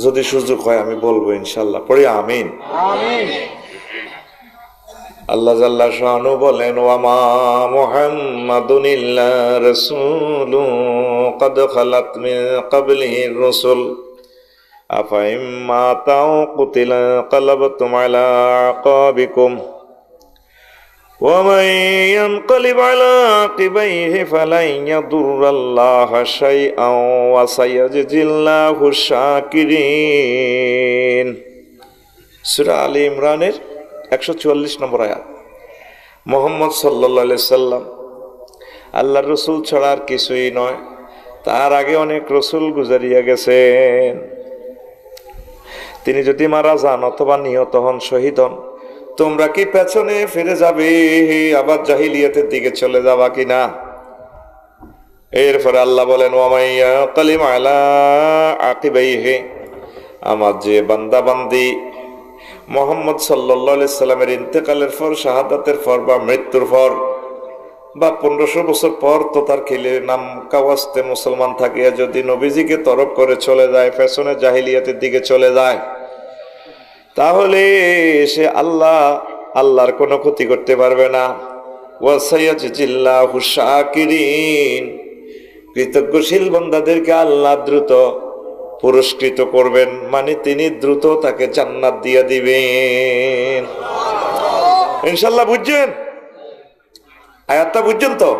যদি সুযোগ হয় আমি বলবো ইনশাআল্লাহ, পড়ি আমিন। আল্লাহ জাল্লা শানু বলেন, ওয়ামা মুহাম্মাদুন ইল্লা রাসূলুন ক্বাদ খালাত মিন ক্বাবলিহির রাসূল আফা ইম্মা তাও কুতিলা ক্বালাবতুম আলা আকাবিকুম ومن ينقلب على عقبيه فلن يضر الله شيئا وسيجزي الله الشاكرين। সূরা আলী ইমরানের 144 নম্বর আয়াত। মুহাম্মদ সাল্লাল্লাহু আলাইহি সাল্লাম আল্লাহর রাসূল ছাড়া আর কিছুই নয়। তার আগে অনেক রাসূল গুজারিয়া গেছেন। তিনি যদি মারা যান অথবা নিহত হন, শহীদ হন, তোমরা কি পেছনে ফিরে যাবে, আবার জাহিলিয়াতের দিকে চলে যাবা কিনা? এরপরে আল্লাহ বলেন, ওয়ামাইয়া কালিম আলা আকিবাইহি, আমার যে বান্দা বান্দি মুহাম্মদ সাল্লাল্লাহু আলাইহি সাল্লামের ইন্তেকালের পর, শাহাদাতের পর বা মৃত্যুর পর বা 1500 বছর পর তো তার খিলে নাম কাওয়াস্তে মুসলমান থাকিয়া যদি নবীজিকে তরক করে চলে যায়, পেছনে জাহিলিয়াতের দিকে চলে যায়, তাহলে সে আল্লাহর কোনো ক্ষতি করতে পারবে না। ওয়াসায়াজিল্লাহু শাকিরিন, কৃতজ্ঞশীল বান্দাদেরকে আল্লাহ দ্রুত পুরস্কৃত করবেন, মানে তিনি দ্রুত তাকে জান্নাত দিয়ে দিবেন ইনশাআল্লাহ। বুঝছেন আয়াতটা? বুঝছেন তো?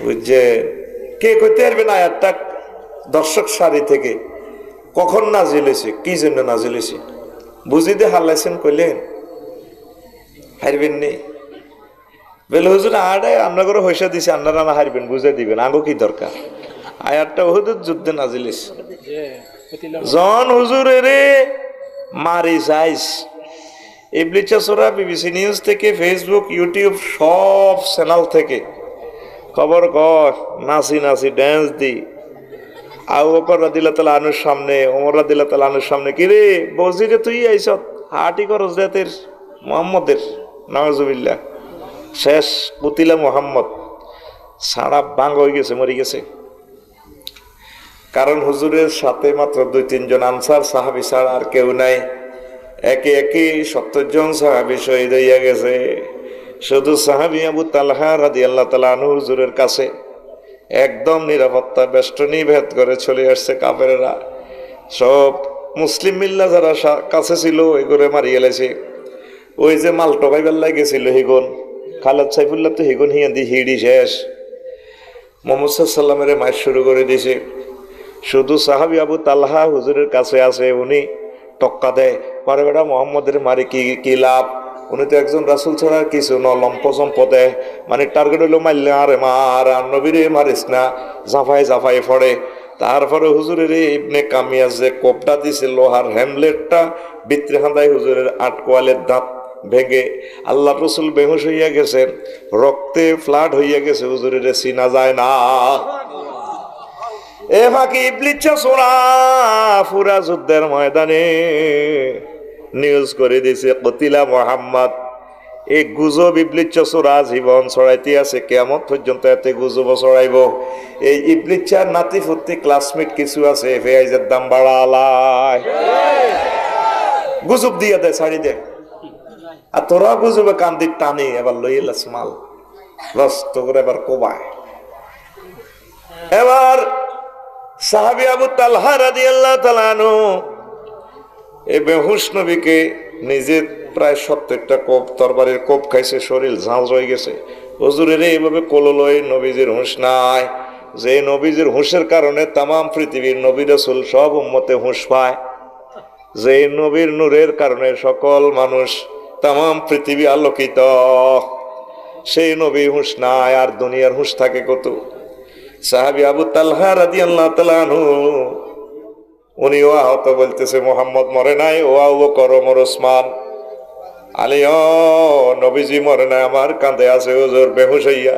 বুঝছেন? কে কইতে পারবেন আয়াতটা দর্শক সারি থেকে কখন নাজিল হয়েছে, কি জন্য নাজিল হয়েছে? বুঝিতে হারলাইছেন কইলেন হারবেন নেই বলে, হুজুর আড়াই আমরা করে হইসা দিছি, আপনারা না হারবেন, বুঝে দিবেন, আগো কি দরকার? আয়াতটা উহুদের যুদ্ধে নাজিল হয়েছে। জন হুজুরের মারি যাইস ইবলিস সূরা বিবিসি নিউজ থেকে, ফেসবুক, ইউটিউব সব চ্যানেল থেকে খবর কর, নাচি নাচি ড্যান্স দি আবু বকর রাদিয়াল্লাহু তাআলা আনহুর সামনে, ওমর রাদিয়াল্লাহু তাআলা আনহুর সামনে, কিরে বজিরে তুই আইছ হাটি করস জাতের মুহাম্মদের, নাউজুবিল্লাহ। শেষ কুতিলা মুহাম্মদ, সারা বাং হয়ে গেছে, মরে গেছে। কারণ হুজুরের সাথে মাত্র 2-3 জন আনসার সাহাবী ছাড়া আর কেউ নাই। একে একে 70 জন সাহাবী শহীদ হইয়া গেছে। শুধু সাহাবী আবু তালহা রাদিয়াল্লাহু তাআলা আনহু হুজুরের কাছে একদম নিরাপত্তা বেষ্টনী ভেদ করে চলে আসছে কাফেরেরা। সব মুসলিম মিল্লা যারা কাছে ছিল এগুলো মারিয়ে গেছে। ওই যে মালটকাই বেল্লাই গেছিল হিগুন, খালেদ সাইফুল্লাহ তো হিগুন হিয়া দি হিড়ি শেষ। মুহাম্মদ সাল্লাল্লাহু আলাইহি সাল্লামের মাইর শুরু করে দিয়েছে। শুধু সাহাবী আবু তালহা হুজুরের কাছে আছে, উনি টক্কা দেয়, পারে বেটা মোহাম্মদের মারি কি লাভ, উনি তো একজন রাসূল ছাড়া কিছু ন, লম্প চম্প দেয়, মানে টার্গেট হইলো মারলে আরে মার, আর নবীরে মারিস না, জাফাই পড়ে। তারপরে হুজুরের ইবনে কামিয়াজ যে কোপটা দিছে লোহার হ্যামলেটটা ভিতরে হাঁদায় হুজুরের 8 কোয়ালের দাঁত ভেঙে আল্লাহ রসুল বেহুশ হইয়া গেছেন, রক্তে ফ্লাড হইয়া গেছে, হুজুরের চিনা যায় না। এ বাকি ইবলিস সোনা পুরা যুদ্ধের ময়দানে নিউজ করে দিছে কতিলা মুহাম্মদ। এই গুজব ইবলিস সোরা জীবন ছড়াইতে আছে, কিয়ামত পর্যন্ত এতে গুজব ছড়াইব। এই ইবলিসের নাতি ফুর্তি ক্লাসমেট কিছু আছে, পেঁয়াজের দাম বাড়ালায়, গুজব দিয়া দেয়, ছাড়ি দেয়। আর তোরা গুজবে কান্দি টানি এবার লইলাস মাল রস্ত করে এবার কোবায়। এবার সাহাবী আবু তালহা রাদিয়াল্লাহু তাআলা আনহু এই বেহুশ নবীকে নিজে প্রায় 70টা কোপ তরবারির কোপ খাইছে, শরীর ঝাঁঝ হয়ে গেছে। হুজুরের এইভাবে কোললয়, নবীজির হুঁশ নাই। যে নবীজির হুঁশের কারণে তামাম পৃথিবীর নবী রাসূল সব উম্মতে হুঁশ পায়, যে নবীর নূরের কারণে সকল মানুষ তামাম পৃথিবী আলোকিত, সেই নবী হুঁশ নাই, আর দুনিয়ার হুঁশ থাকে কত? সাহাবী আবু তালহা রাদিয়াল্লাহু তাআলা আনহু উনিও আহত, বলতেছে মুহাম্মদ মরে নাই, ও আবু বকর, ওমর, ওসমান, আলীও নবীজি মরে নাই, আমার কাঁধে আছে হুজুর বেহুশ হইয়া।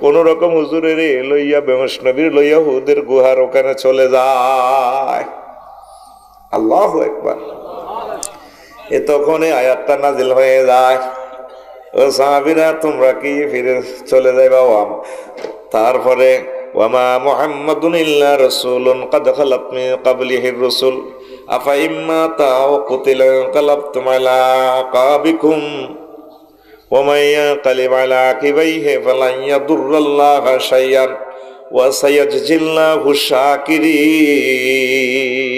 কোন রকম হুজুরের লইয়া বেহুশ নবীর লইয়া হুদের গুহার ওখানে চলে যায়। আল্লাহু আকবার। এ তখন এই আয়াতটা নাজিল হয়ে যায়, ও সাহাবীরা তোমরা কি ফিরে চলে যাইবা? তারপরে ওয়ামা মুহাম্মাদুন ইল্লা রাসূলুন ক্বাদ খালাত মিন ক্বাবলিহির রাসূল আফা ইম্মা তাও কুতিলা কালাবতুম আলা আকাবিকুম ওয়া মান ইয়ানকালিব আলা আকিবাইহি ফালান ইয়াদুররাল্লাহা শাইআন ওয়া সায়াজজিল্লাহু শাকিরিন।